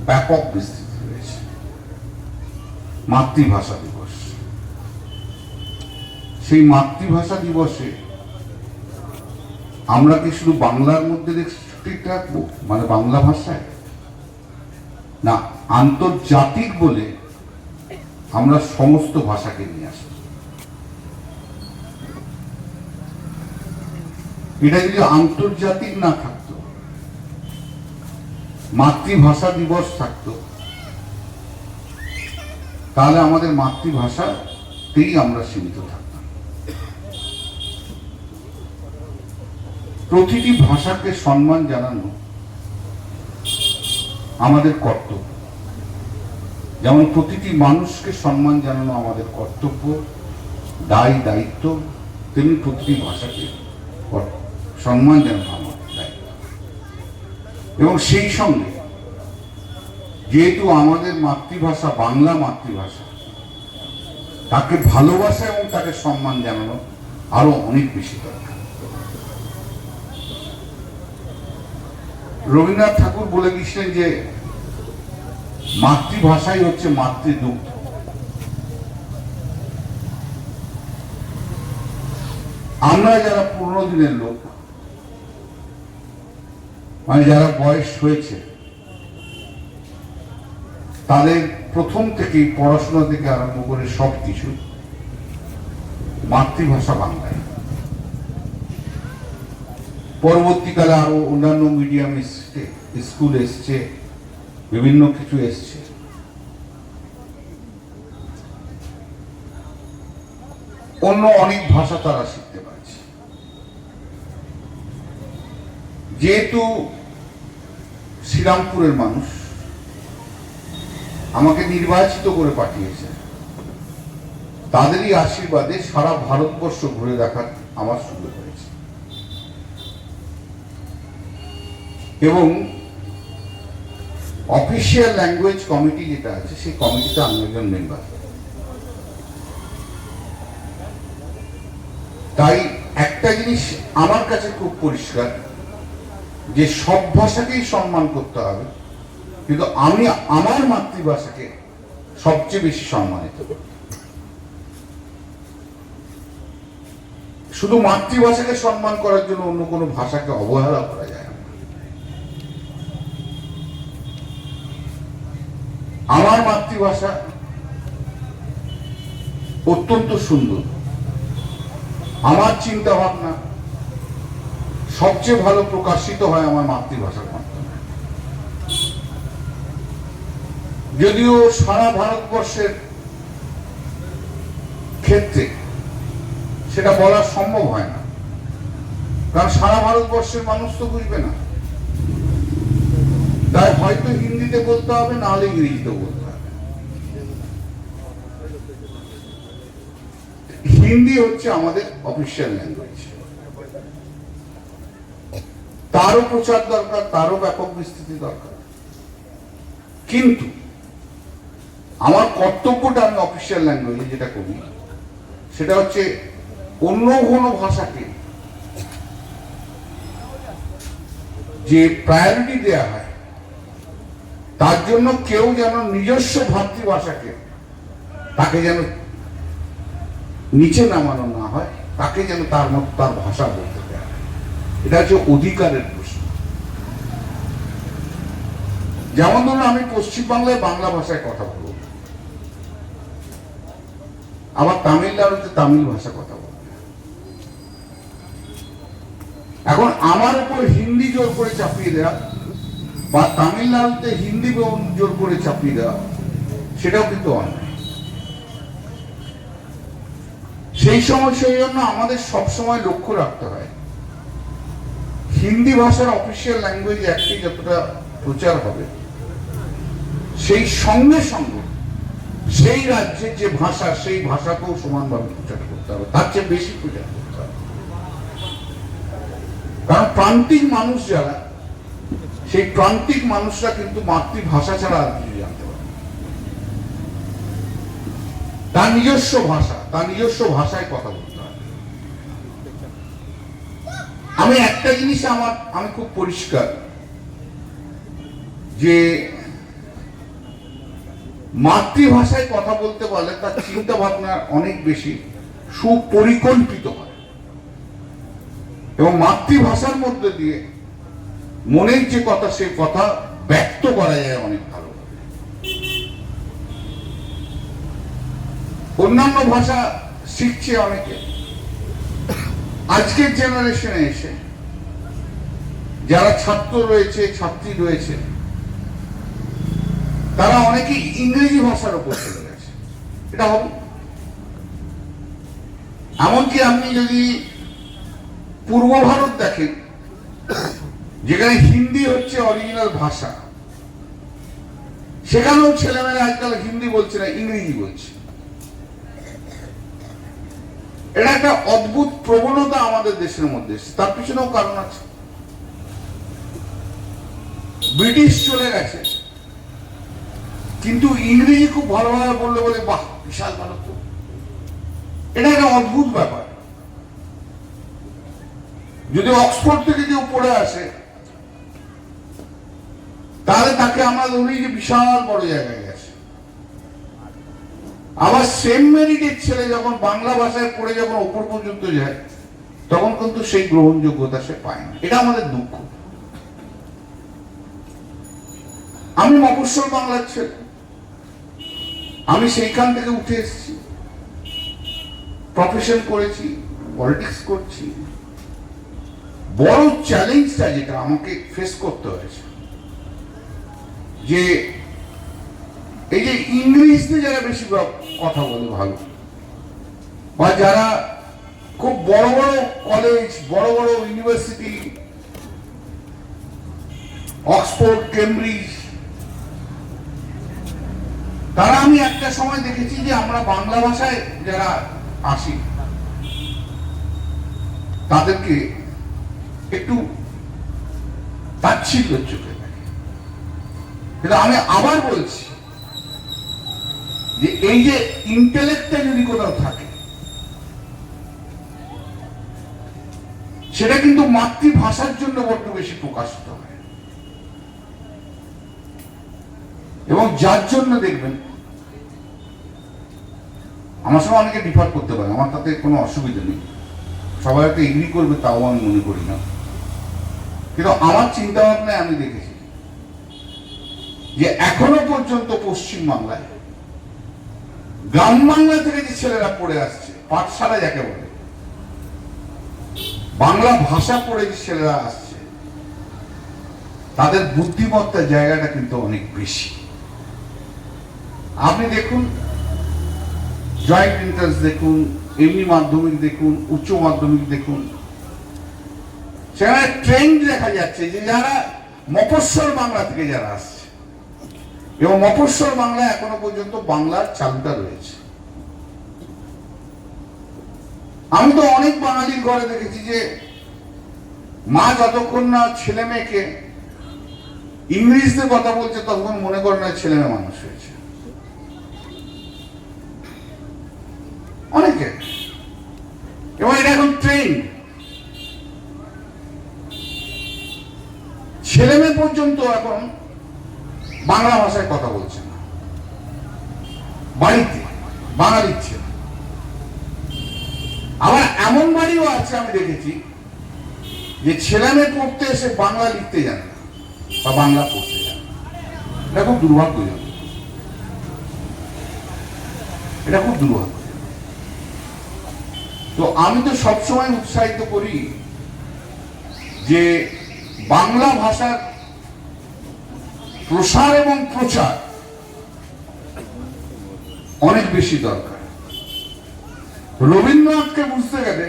ব্যাপক বিস্তৃতি রয়েছে। মাতৃভাষা দিবস, সেই মাতৃভাষা দিবসে আমরা কি শুধু বাংলার মধ্যে রেস্ট্রিক্ট রাখবো, মানে বাংলা ভাষায়, না আন্তর্জাতিক বলে আমরা সমস্ত ভাষাকে নিয়ে আসবো? এটা যদি আন্তর্জাতিক না থাকতো, মাতৃভাষা দিবস থাকতো, তাহলে আমাদের মাতৃভাষাতেই আমরা সীমিত থাকতাম। প্রতিটি ভাষাকে সম্মান জানানো আমাদের কর্তব্য, যেমন প্রতিটি মানুষকে সম্মান জানানো আমাদের কর্তব্য, দায়িত্ব, তেমনি প্রতিটি ভাষাকে সম্মান জানানো আমাদের দায়িত্ব। এবং সেই সঙ্গে যেহেতু আমাদের মাতৃভাষা বাংলা মাতৃভাষা, তাকে ভালোবাসা এবং তাকে সম্মান জানানো আরো অনেক বেশি দরকার। রবীন্দ্রনাথ ঠাকুর বলে গেছিলেন যে মাতৃভাষাই হচ্ছে মাতৃদুগ্ধ। আমরা যারা পুরনো দিনের লোক, মানে যারা বয়স হয়েছে, তাদের প্রথম থেকেই পড়াশোনা থেকে আরম্ভ করে সবকিছু মাতৃভাষা বাংলায়। পরবর্তীকালে আরো অন্যান্য মিডিয়াম এসছে, স্কুল এসছে, বিভিন্ন কিছু এসছে। অন্য অনেক ভাষা তারা শিখতে পারছে। যেহেতু শ্রীরামপুরের মানুষ আমাকে নির্বাচিত করে পাঠিয়েছে, তাদেরই আশীর্বাদে সারা ভারতবর্ষ ঘুরে দেখার আমার সুযোগ হয়েছে। এবং অফিসিয়াল ল্যাঙ্গুয়েজ কমিটি যেটা আছে, সেই কমিটিতে আমি একজন মেম্বার। তাই একটা জিনিস আমার কাছে খুব পরিষ্কার, যে সব ভাষাকেই সম্মান করতে হবে, কিন্তু আমি আমার মাতৃভাষাকে সবচেয়ে বেশি সম্মানিত করি। শুধু মাতৃভাষাকে সম্মান করার জন্য অন্য কোনো ভাষাকে অবহেলা করা যায় না। আমার মাতৃভাষা অত্যন্ত সুন্দর। আমার চিন্তা ভাবনা সবচেয়ে ভালো প্রকাশিত হয় আমার মাতৃভাষার মাধ্যমে। যদিও সারা ভারতবর্ষের ক্ষেত্রে সেটা বলা সম্ভব হয় না, কারণ সারা ভারতবর্ষের মানুষ তো বুঝবে না। তাই হয়তো হিন্দিতে বলতে হবে, না হলে ইংরেজিতে বলতে হবে। হিন্দি হচ্ছে আমাদের অফিসিয়াল ল্যাঙ্গুয়েজ, তারও প্রচার দরকার, তারও ব্যাপক বিস্তৃতি দরকার। কিন্তু আমার কর্তব্যটা আমি অফিসিয়াল ল্যাঙ্গুয়েজে যেটা করি, সেটা হচ্ছে অন্য কোনো ভাষাকে যে প্রায়োরিটি দেয়া হয়, তার জন্য কেউ যেন নিজস্ব ভাতৃভাষাকে তাকে যেন নিচে নামানো না হয়, তাকে যেন তার মতো তার ভাষা বলতে দেওয়া হয়। এটা হচ্ছে অধিকারের প্রশ্ন। যেমন ধরুন, আমি পশ্চিমবাংলায় বাংলা ভাষায় কথা বলব, আবার তামিলনাড়ুতে তামিল ভাষা কথা বলব। এখন আমার উপর হিন্দি জোর করে চাপিয়ে দেওয়া বা তামিলনাড়ুতে হিন্দি জোর করে চাপিয়ে দেওয়া, সেটাও কিন্তু অন্যায়। সেই জন্য আমাদের সবসময় লক্ষ্য রাখতে হয়, হিন্দি ভাষার অফিসিয়াল ল্যাঙ্গুয়েজ একটি যতটা প্রচার হবে, সেই সঙ্গে সঙ্গে সেই রাজ্যের যে ভাষা, সেই ভাষাকেও সমানভাবে প্রচার করতে হবে, তার চেয়ে বেশি প্রচার করতে হবে। কারণ প্রান্তিক মানুষ যারা, সেই প্রান্তিক মানুষরা কিন্তু মাতৃভাষা ছাড়া আর কিছু জানতে পারে। তার নিজস্ব ভাষা, তার নিজস্ব ভাষায় কথা বলতে হবে। আমি একটা জিনিস আমি খুব পরিষ্কার, যে মাতৃভাষায় কথা বলতে পারলে তার চিন্তা ভাবনা অনেক বেশি সুপরিকল্পিত হয় এবং মাতৃভাষার মধ্যে দিয়ে মনের যে কথা সে কথা ব্যক্ত করা যায় অনেক ভালোভাবে। অন্যান্য ভাষা শিখছে অনেকে। আজকের জেনারেশনে এসে যারা ছাত্র রয়েছে, ছাত্রী রয়েছে, তারা অনেকে ইংরেজি ভাষার উপর চলে গেছে। এটা হবে এমনকি আপনি যদি পূর্ব ভারত দেখেন, যেখানে হিন্দি হচ্ছে অরিজিনাল ভাষা, সেখানেও ছেলেমেয়েরা আজকাল হিন্দি বলছে না, ইংরেজি বলছে। এটা একটা অদ্ভুত প্রবণতা আমাদের দেশের মধ্যে। তার পিছনেও কারণ আছে। ব্রিটিশ চলে গেছে, কিন্তু ইংরেজি খুব ভালোভাবে বললে বলে বাহ বিশাল ভালো তো। এটা একটা অদ্ভুত ব্যাপার। যদি অক্সফোর্ড থেকে কেউ পড়ে আসে, তাহলে তাকে আমরা ধরি যে বিশাল বড় জায়গায় গেছে। আবার সেম মেরিটের ছেলে যখন বাংলা ভাষায় পড়ে যখন ওপর পর্যন্ত যায়, তখন কিন্তু সেই গ্রহণযোগ্যতা সে পায় না। এটা আমাদের দুঃখ। আমি মফস্বল বাংলার ছেলে, আমি সেইখান থেকে উঠে এসেছি, প্রফেশন করেছি, পলিটিক্স করছি। বড় চ্যালেঞ্জটা যেটা আমাকে ফেস করতে হয়েছে, যে এই যে ইংলিশে যারা বেশি কথা বলে ভালো, বা যারা খুব বড় বড় কলেজ, বড় বড় ইউনিভার্সিটি, অক্সফোর্ড, কেমব্রিজ, তারা আমি একটা সময় দেখেছি যে আমরা বাংলা ভাষায় যারা আসি তাদেরকে একটু তাচ্ছিল্যের চোখে দেখে। কিন্তু আমি আবার বলছি যে এই যে ইন্টেলেক্টটা যদি কোথাও থাকে, সেটা কিন্তু মাতৃভাষার জন্য বড্ড বেশি প্রকাশিত হয়। এবং যার জন্য দেখবেন, আমার সঙ্গে অনেকে ডিফার করতে পারে, আমার তাতে কোনো অসুবিধা নেই, সবাই একটা এগ্রি করবে তাও আমি মনে করি না। কিন্তু আমার চিন্তা ভাবনায় আমি দেখেছি যে এখনো পর্যন্ত পশ্চিম বাংলায় গ্রাম বাংলা থেকে যে ছেলেরা পড়ে আসছে, পাঠশালা যাকে বলে, বাংলা ভাষা পড়ে যে ছেলেরা আসছে, তাদের বুদ্ধিমত্তার জায়গাটা কিন্তু অনেক বেশি। আপনি দেখুন, জয়েন্ট এন্ট্রান্স দেখুন, এমনি মাধ্যমিক দেখুন, উচ্চ মাধ্যমিক দেখুন, সেখানে ট্রেন্ড দেখা যাচ্ছে যে যারা মফস্বল বাংলা থেকে যারা আসছে, এবং মফস্বল বাংলা এখনো পর্যন্ত বাংলার চালুটা রয়েছে। আমি তো অনেক বাঙালির ঘরে দেখেছি যে মা যতক্ষণ না ছেলে মেয়েকে ইংরেজিতে কথা বলছে, ততক্ষণ মনে করে না ছেলে মেয়ে মানুষ হয়েছে। অনেকে, এবং এটা এখন ট্রেন্ড। ছেলে মেয়ে পর্যন্ত এখন বাংলা ভাষায় কথা বলছে না, বাড়িতে বাঙালির ছেলে। আবার এমন বাড়িও আছে আমি দেখেছি যে ছেলে মেয়ে পড়তে এসে বাংলা লিখতে জানে না বা বাংলা পড়তে জানে না। এটা খুব দুর্ভাগ্যজনক, এটা খুব দুর্ভাগ্য। তো আমি তো সবসময় উৎসাহিত করি যে বাংলা ভাষার প্রসার এবং প্রচার অনেক বেশি দরকার। রবীন্দ্রনাথকে বুঝতে গেলে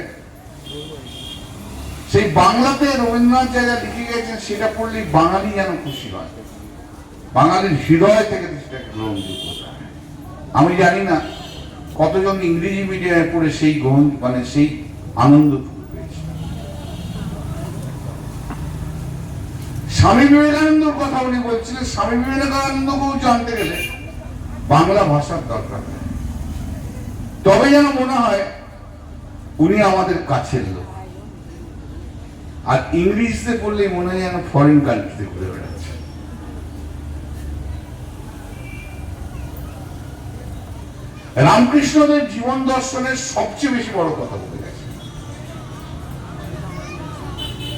সেই বাংলাতে রবীন্দ্রনাথ যা লিখে গেছেন সেটা পড়লেই বাঙালি যেন খুশি হয়, বাঙালির হৃদয় থেকে সেটাকে গ্রহণযোগ্য। আমি জানি না কতজন ইংরেজি মিডিয়ামে পড়ে সেই গ্রহণ মানে সেই আনন্দ পেয়েছে। স্বামী বিবেকানন্দর কথা উনি বলছিলেন, স্বামী বিবেকানন্দকেও জানতে গেলে বাংলা ভাষার দরকার, তবে যেন মনে হয় উনি আমাদের কাছের লোক। আর ইংরেজিতে পড়লে মনে হয় যেন ফরেন কান্ট্রিতে ঘুরে বেড়াচ্ছে। রামকৃষ্ণদেব জীবন দর্শনের সবচেয়ে বেশি বড় কথা বলে গেছে।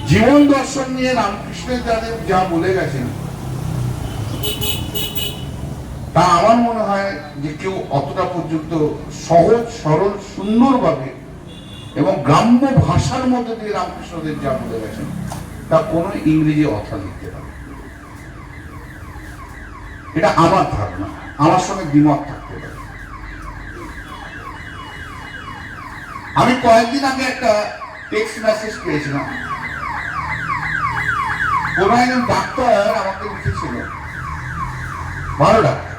জীবন দর্শন নিয়ে রামকৃষ্ণের যাদের যা বলে গেছেন, তা আমার মনে হয় যে কেউ অতটা পর্যন্ত সহজ সরল সুন্দরভাবে এবং গ্রাম্য ভাষার মধ্যে দিয়ে রামকৃষ্ণদেব যা বলে গেছেন তা কোনো ইংরেজি অর্থ লিখতে পারে। এটা আমার ধারণা, আমার সঙ্গে দ্বিমত থাকতে পারে। আমি কয়েকদিন আগে একটা টেক্সট মেসেজ পেয়েছিলাম, কোন একজন ডাক্তার আমাকে লিখেছিল, ভালো ডাক্তার,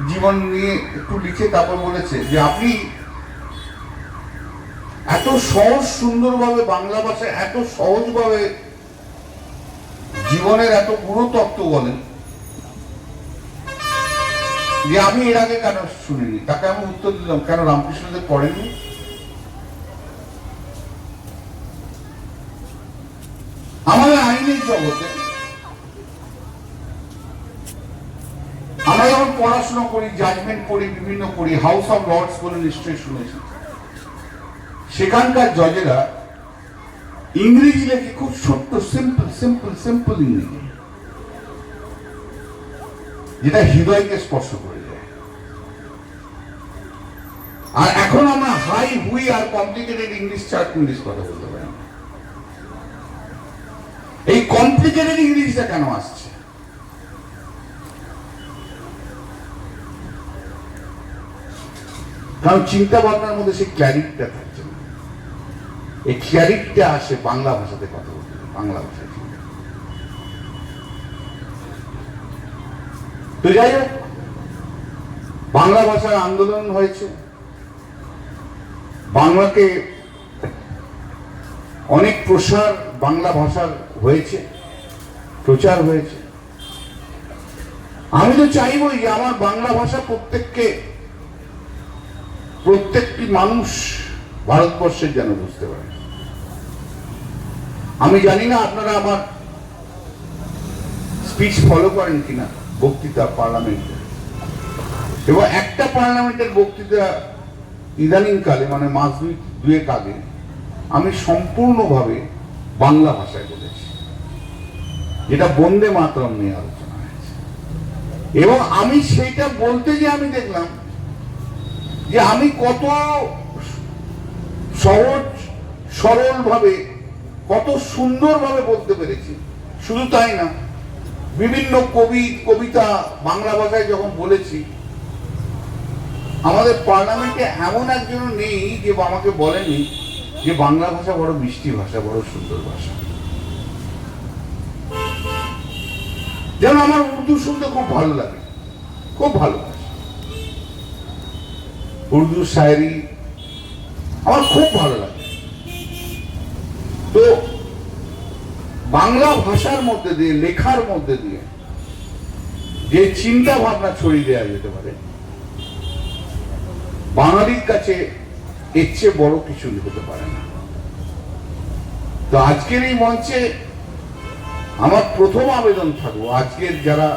জীবন নিয়ে একটু লিখে তারপর বলেছে যে আপনি এত সহজ সুন্দরভাবে বাংলা ভাষায় এত সহজভাবে জীবনের এত পুরো তত্ত্ব বলেন যে আমি এর আগে কেন শুনিনি। তাকে আমি উত্তর দিলাম, কেন রামকৃষ্ণদেব পড়েননি? আমাদের আইনের জগতে আমরা যখন পড়াশোনা করি, জাজমেন্ট পড়ি, বিভিন্ন পড়ি, হাউস অফ লর্ডস বলে নিশ্চয়ই শুনেছি, সেখানকার জজেরা ইংরেজি লেখে খুব ছোট্ট সিম্পল সিম্পল সিম্পল ইংরেজি, যেটা হৃদয়কে স্পর্শ করে যায়। আর এখন আমরা হাই হুই আর কমপ্লিকেটেড ইংলিশ চার্ট ইংলিশ কথা বলতে পারি। এই কমপ্লিকেটেড ইংলিশটা কেন আসছে? কারণ চিন্তা ভাবনার মধ্যে সেই ক্ল্যারিটিটা থাকছে না। এই ক্ল্যারিটিটা আসে বাংলা ভাষাতে কথা বলতে, বাংলা ভাষায় চিন্তা। তো যাই হোক, বাংলা ভাষার আন্দোলন হয়েছে, বাংলাকে অনেক প্রসার বাংলা ভাষার হয়েছে, প্রচার হয়েছে। আমি তো চাইবই যে আমার বাংলা ভাষা প্রত্যেকটি মানুষ ভারতবর্ষের যেন বুঝতে পারে। আমি জানি না আপনারা আমার স্পিচ ফলো করেন কিনা, বক্তৃতা পার্লামেন্টে, এবং একটা পার্লামেন্টের বক্তৃতা ইদানিং কালে মানে মাস দুয়েক আগে আমি সম্পূর্ণভাবে বাংলা ভাষায় বলেছি, যেটা বন্দে মাতরম নিয়ে আলোচনা হয়েছে। এবং আমি সেইটা বলতে গিয়ে আমি দেখলাম যে আমি কত সহজ সরল ভাবে, কত সুন্দরভাবে বলতে পেরেছি। শুধু তাই না, বিভিন্ন কবিতা বাংলা ভাষায় যখন বলেছি, আমাদের পার্লামেন্টে এমন একজন নেই যে আমাকে বলেনি যে বাংলা ভাষা বড় মিষ্টি ভাষা, বড় সুন্দর ভাষা। যেন আমার উর্দু শুনতে খুব ভালো লাগে, খুব ভালো ভাষা, উর্দু শায়রি আমার খুব ভালো লাগে। তো বাংলা ভাষার মধ্যে দিয়ে, লেখার মধ্যে দিয়ে যে চিন্তা ভাবনা ছড়িয়ে দেওয়া যেতে পারে, বাঙালির কাছে এর চেয়ে বড় কিছু হতে পারে না। তো আজকের এই মঞ্চে আমার প্রথম আবেদন থাকবো, আজকের যারা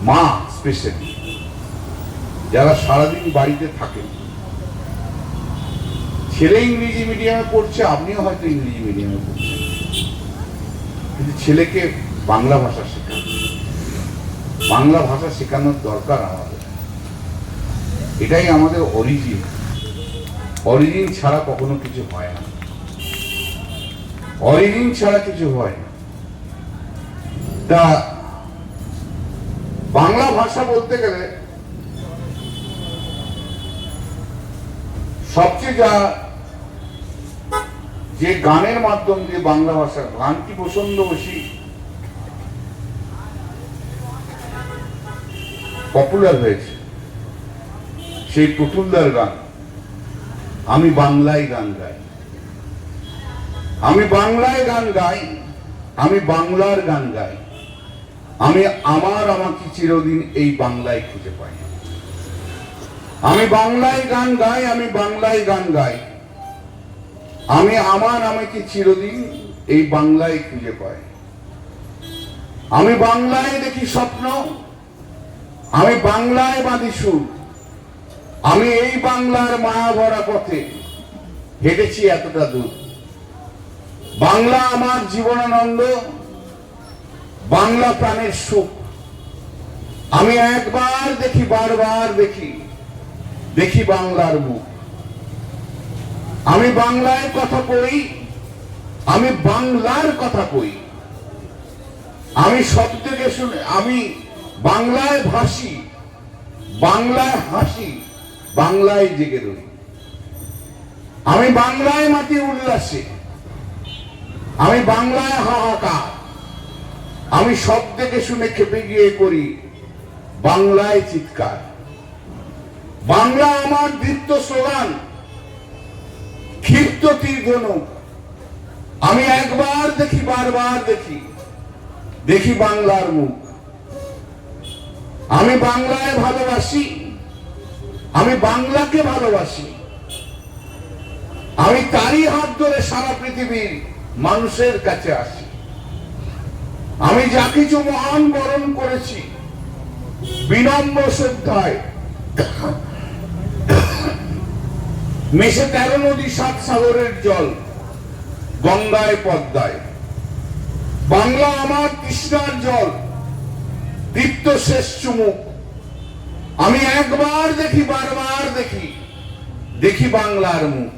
মা, স্পেশালি যারা সারাদিন বাড়িতে থাকেন, ছেলে ইংরেজি মিডিয়ামে পড়ছে, আপনিও হয়তো ইংরেজি মিডিয়ামে পড়ছেন, কিন্তু ছেলেকে বাংলা ভাষা শেখান, বাংলা ভাষা শেখানোর দরকার আমাদের। এটাই আমাদের অরিজিন। অরিজিন ছাড়া কখনো কিছু হয় না, অরিজিন ছাড়া কিছু হয় না। তা বাংলা ভাষা বলতে গেলে সবচেয়ে যে গানের মাধ্যম দিয়ে বাংলা ভাষা, গানটি প্রচন্ড বেশি পপুলার হয়েছে, সেই পুতুলদার গান, আমি বাংলায় গান গাই, আমি বাংলায় গান গাই, আমি বাংলার গান গাই, আমি আমাকে চিরদিন এই বাংলায় খুঁজে পাই। আমি বাংলায় গান গাই, আমি বাংলায় গান গাই, আমি আমাকে চিরদিন এই বাংলায় খুঁজে পাই। আমি বাংলায় দেখি স্বপ্ন, আমি বাংলায় বাঁধি সুর, আমি এই বাংলার মায়া ভরা পথে হেঁটেছি এতটা দূর। বাংলা আমার জীবনানন্দ, বাংলা প্রাণের সুখ। আমি একবার দেখি, বারবার দেখি, দেখি বাংলার মুখ। আমি বাংলায় কথা কই, আমি বাংলার কথা কই। আমি শব্দকে শুনে, আমি বাংলায় ভাসি, বাংলায় হাসি, বাংলায় জেগে রই। আমি বাংলায় মাটি উল্লাসে, আমি বাংলায় হাহাকার। আমি শব্দকে শুনে খেপে গিয়ে করি বাংলায় চিৎকার। বাংলা আমার দীপ্ত স্লোগান, ক্ষিপ্ত তীর ধনুক। আমি একবার দেখি, বারবার দেখি, দেখি বাংলার মুখ। আমি বাংলায় ভালোবাসি, আমি বাংলাকে ভালোবাসি। আমি তারই হাত ধরে সারা পৃথিবীর মানুষের কাছে আসি। আমি যা কিছু মহান বরণ করেছি বিনম্র শ্রদ্ধায়, মেশে 13 নদী 7 সাগরের জল, গঙ্গায় পদ্মায়। বাংলা আমার তৃষ্ণার জল, দীপ্ত শেষ চুমুক। আমি একবার দেখি, বারবার দেখি, দেখি বাংলার মুখ।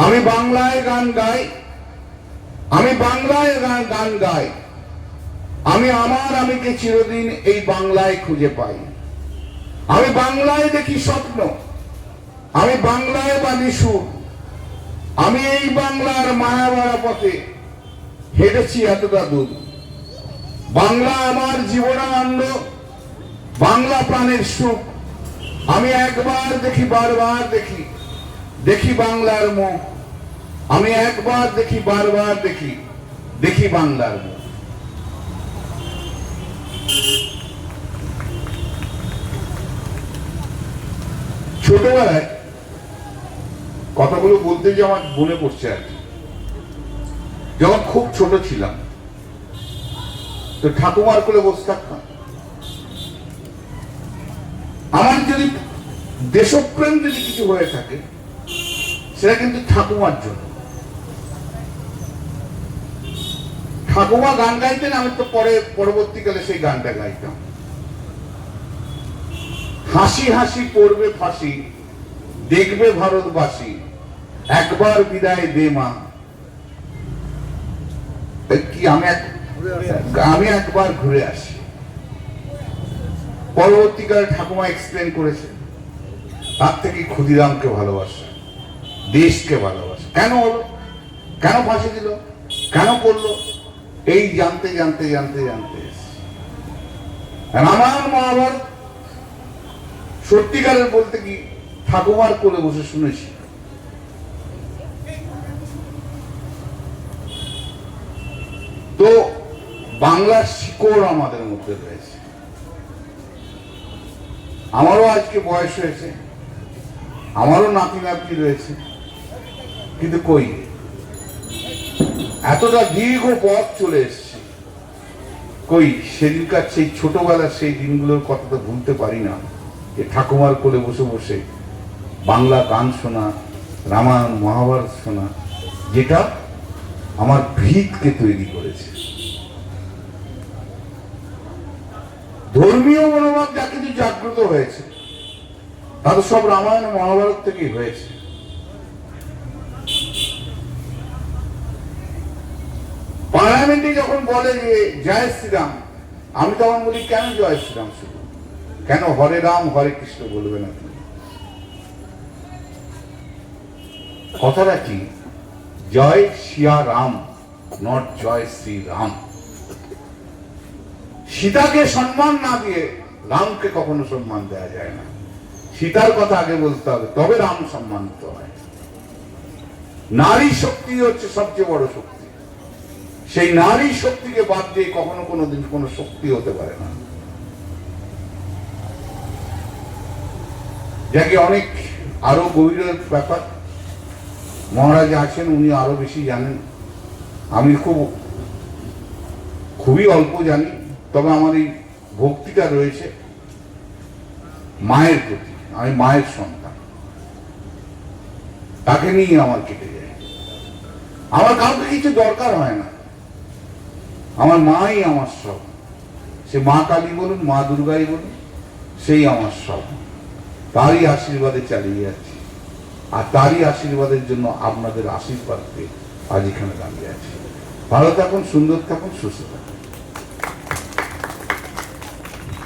আমি বাংলায় গান গাই, আমি বাংলায় গান গাই। আমি আমার আমিকে চিরদিন এই বাংলায় খুঁজে পাই। আমি বাংলায় দেখি স্বপ্ন, আমি বাংলায় বাঁধি সুর। আমি এই বাংলার মায়া ভরা পথে হেঁটেছি এতটা দূর। বাংলা আমার জীবনানন্দ, বাংলা প্রাণের সুখ। আমি একবার দেখি, বারবার দেখি, দেখি বাংলার মুখ। আমি একবার দেখি, বারবার দেখি, দেখি বাংলার মুখ। ছোটবেলায় কথাগুলো বলতে যে আমার মনে পড়ছে আর কি। যখন খুব ছোট ছিলাম তো ঠাকুমার কোলে বসে থাকতাম। আমার যদি দেশপ্রেম যদি কিছু হয়ে থাকে সেটা কিন্তু ঠাকুমার জন্য। ঠাকুমা গান গাইতেন, আমি তো পরবর্তীকালে সেই গানটা গাইতাম। হাসি হাসি পড়বে ফাঁসি, দেখবে ভারতবাসী, একবার বিদায় দে মা। কি আমি একবার ঘুরে আসি। পরবর্তীকালে ঠাকুমা এক্সপ্লেন করেছে তার থেকে ক্ষুদিরামকে ভালোবাসা, দেশকে ভালোবাসা। কেন হলো, কেন ফাঁসি দিল, কেন করলো, এই জানতে জানতে জানতে জানতে রামায়ণ মহাভারত সত্যিকারের বলতে কি ঠাকুমার কোলে বসে শুনেছি। তো বাংলার শিকড় আমাদের মধ্যে রয়েছে। আমারও আজকে বয়স হয়েছে, আমারও নাতি নাতি রয়েছে, কিন্তু কই এতটা দীর্ঘ পথ চলে এসছে, কই সেদিনকার সেই ছোটবেলার সেই দিনগুলোর কথা তো ভুলতে পারি না। যে ঠাকুমার কোলে বসে বসে বাংলা গান শোনা, রামায়ণ মহাভারত শোনা, যেটা আমার ভিতকে তৈরি করেছে। ধর্মীয় মনোভাব যা কিছু জাগ্রত হয়েছে তা তো সব রামায়ণ মহাভারত থেকেই হয়েছে। পার্লামেন্টে যখন বলে যে জয় শ্রীরাম, আমি তখন বলি কেন জয় শ্রীরাম, শুধু কেন হরে রাম হরে কৃষ্ণ বলবে না? কথাটা কি? জয় সিয়া রাম, নট জয় শ্রী রাম। সীতাকে সম্মান না দিয়ে রামকে কখনো সম্মান দেওয়া যায় না। সীতার কথা আগে বলতে হবে, তবে রাম সম্মানিত হয়। নারী শক্তি হচ্ছে সবচেয়ে বড় শক্তি। সেই নারী শক্তিকে বাদ দিয়ে কখনো কোনোদিন কোনো শক্তি হতে পারে না। যাকে অনেক আরো গভীরের ব্যাপার মহারাজ আছেন, উনি আরো বেশি জানেন। আমি খুবই অল্প জানি, তবে আমার এই ভক্তিটা রয়েছে মায়ের প্রতি। আমি মায়ের সন্তান, তাকে নিয়ে আমার কেটে যায়। আমার কাউকে কিছু দরকার হয় না, আমার মাই আমার সব। সে মা কালী বলুন, মা দুর্গাই বলুন, সেই আমার সব। তারই আশীর্বাদে চালিয়ে যাচ্ছি, আর তারই আশীর্বাদের জন্য আপনাদের আশীর্বাদ পেয়ে আজ এখানে দাঁড়িয়ে আছি। ভালো থাকুন, সুন্দর থাকুন, সুস্থ থাকুন।